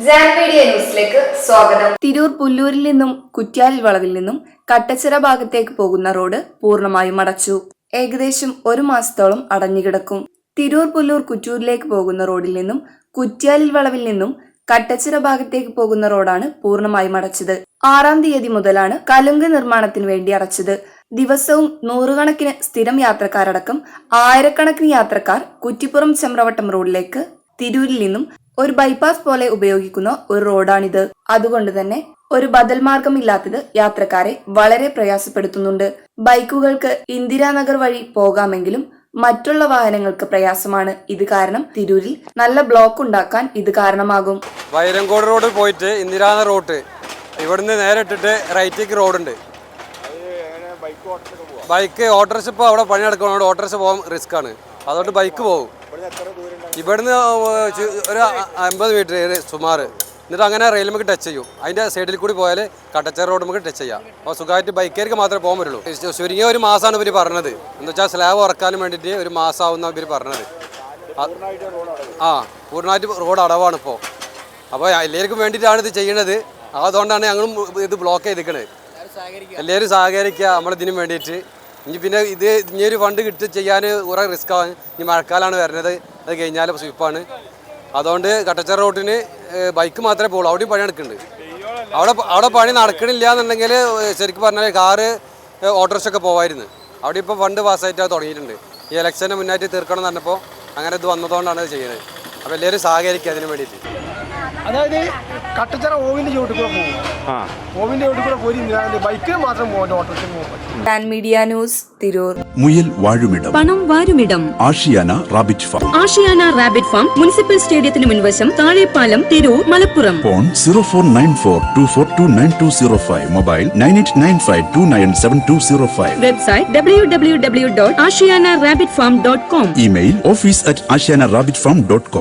ജാൻമീഡിയ ന്യൂസിലേക്ക് സ്വാഗതം. തിരൂർ പുല്ലൂരിൽ നിന്നും കുറ്റ്യാലിൽ വളവിൽ നിന്നും കട്ടച്ചിറ ഭാഗത്തേക്ക് പോകുന്ന റോഡ് പൂർണ്ണമായും അടച്ചു. ഏകദേശം 1 മാസത്തോളം അടഞ്ഞുകിടക്കും. തിരൂർ പുല്ലൂർ കുറ്റൂരിലേക്ക് പോകുന്ന റോഡിൽ നിന്നും കുറ്റ്യാലിൽ വളവിൽ നിന്നും കട്ടച്ചിറ ഭാഗത്തേക്ക് പോകുന്ന റോഡാണ് പൂർണ്ണമായും അടച്ചത്. 6-ാം തീയതി മുതലാണ് കലുങ്ക് നിർമ്മാണത്തിന് വേണ്ടി അടച്ചത്. ദിവസവും നൂറുകണക്കിന് സ്ഥിരം യാത്രക്കാരടക്കം ആയിരക്കണക്കിന് യാത്രക്കാർ കുറ്റിപ്പുറം ചെമ്പ്രവട്ടം റോഡിലേക്ക് തിരൂരിൽ നിന്നും ഒരു ബൈപ്പാസ് പോലെ ഉപയോഗിക്കുന്ന ഒരു റോഡാണിത്. അതുകൊണ്ട് തന്നെ ഒരു ബദൽ മാർഗമില്ലാത്തത് യാത്രക്കാരെ വളരെ പ്രയാസപ്പെടുത്തുന്നുണ്ട്. ബൈക്കുകൾക്ക് ഇന്ദിരാനഗർ വഴി പോകാമെങ്കിലും മറ്റുള്ള വാഹനങ്ങൾക്ക് പ്രയാസമാണ്. ഇത് കാരണം തിരൂരിൽ നല്ല ബ്ലോക്ക് ഉണ്ടാക്കാൻ ഇത് കാരണമാകും. വൈരങ്കോട് റോഡ് പോയിട്ട് ഇന്ദിരാനഗർ റോഡ് ഇവിടുന്ന് നേരെ ഇട്ടിട്ട് റൈറ്റേക്ക് റോഡുണ്ട്. ബൈക്ക് ഓട്ടോറിക്ഷ ഇപ്പോൾ അവിടെ പണി നടക്കുന്നതുകൊണ്ട് ഓട്ടോറിക്ഷ പോകാൻ റിസ്ക് ആണ്. അതുകൊണ്ട് ബൈക്ക് പോകും. ഇവിടുന്ന് ഒരു 50 മീറ്റർ സുമാർ. എന്നിട്ട് അങ്ങനെ റെയിലുമൊക്കെ ടച്ച് ചെയ്യും. അതിൻ്റെ സൈഡിൽ കൂടി പോയാൽ കട്ടച്ചേർ റോഡ് നമുക്ക് ടച്ച് ചെയ്യാം. അപ്പോൾ സുഖമായിട്ട് ബൈക്കാർക്ക് മാത്രമേ പോകാൻ പറ്റുള്ളൂ. ചുരുങ്ങിയ 1 മാസമാണ് ഇവർ പറഞ്ഞത്. എന്ന് വെച്ചാൽ സ്ലാബ് ഇറക്കാനും വേണ്ടിയിട്ട് 1 മാസമാവുന്ന ഇവർ പറഞ്ഞത്. പൂർണ്ണമായിട്ട് റോഡ് അടവാണ് ഇപ്പോൾ. അപ്പോൾ എല്ലാവർക്കും വേണ്ടിയിട്ടാണ് ഇത് ചെയ്യണത്. അതുകൊണ്ടാണ് ഞങ്ങളും ഇത് ബ്ലോക്ക് ചെയ്തിരിക്കുന്നത്. എല്ലാവരും സഹകരിക്കുക നമ്മളിതിനു വേണ്ടിയിട്ട്. പിന്നെ ഇനിയൊരു ഫണ്ട് കിട്ടി ചെയ്യാൻ കുറേ റിസ്ക് ആവും. ഇനി മഴക്കാലമാണ് വരുന്നത്. അത് കഴിഞ്ഞാൽ സ്വിപ്പാണ്. അതുകൊണ്ട് കട്ടച്ചിറ റോഡിന് ബൈക്ക് മാത്രമേ പോകുള്ളൂ. അവിടെയും പണി നടക്കുന്നുണ്ട്. അവിടെ പണി നടക്കണില്ല എന്നുണ്ടെങ്കിൽ ശരിക്കും പറഞ്ഞാൽ കാറ് ഓട്ടോറിക്ഷ ഒക്കെ പോകാമായിരുന്നു. അവിടെ ഇപ്പോൾ ഫണ്ട് പാസ്സായിട്ട് തുടങ്ങിയിട്ടുണ്ട്. ഈ ഇലക്ഷന് മുന്നായിട്ട് തീർക്കണം എന്ന് പറഞ്ഞപ്പോൾ അങ്ങനെ ഇത് വന്നതുകൊണ്ടാണ് ഇത് ചെയ്യുന്നത്. അപ്പോൾ എല്ലാവരും സഹകരിക്കുക അതിന് വേണ്ടിയിട്ട്. അതായത് കട്ടച്ചിറ ഓവിൻ്റെ ചോട്ടിൽ കൂടെ പോകും. ഓവിൻ്റെ ചോട്ടിൽ കൂടെ പോയി ബൈക്കിൽ മാത്രം പോകാൻ ഓട്ടോറിക്ഷ പോകും. ജാൻമീഡിയ ന്യൂസ്, തിരൂർ. മുയൽ വാഴുമിടം, പണം വാരുമിടം, Ashiyana rabbit farm. Ashiyana rabbit farm municipal സ്റ്റേഡിയത്തിന് മുൻവശം, Thazhepalam, Tirur, Malappuram. Phone 049424290205. Mobile 9895297205. Website www.ashiyanarabbitfarm.com. Email office@ashiyanarabbitfarm.com.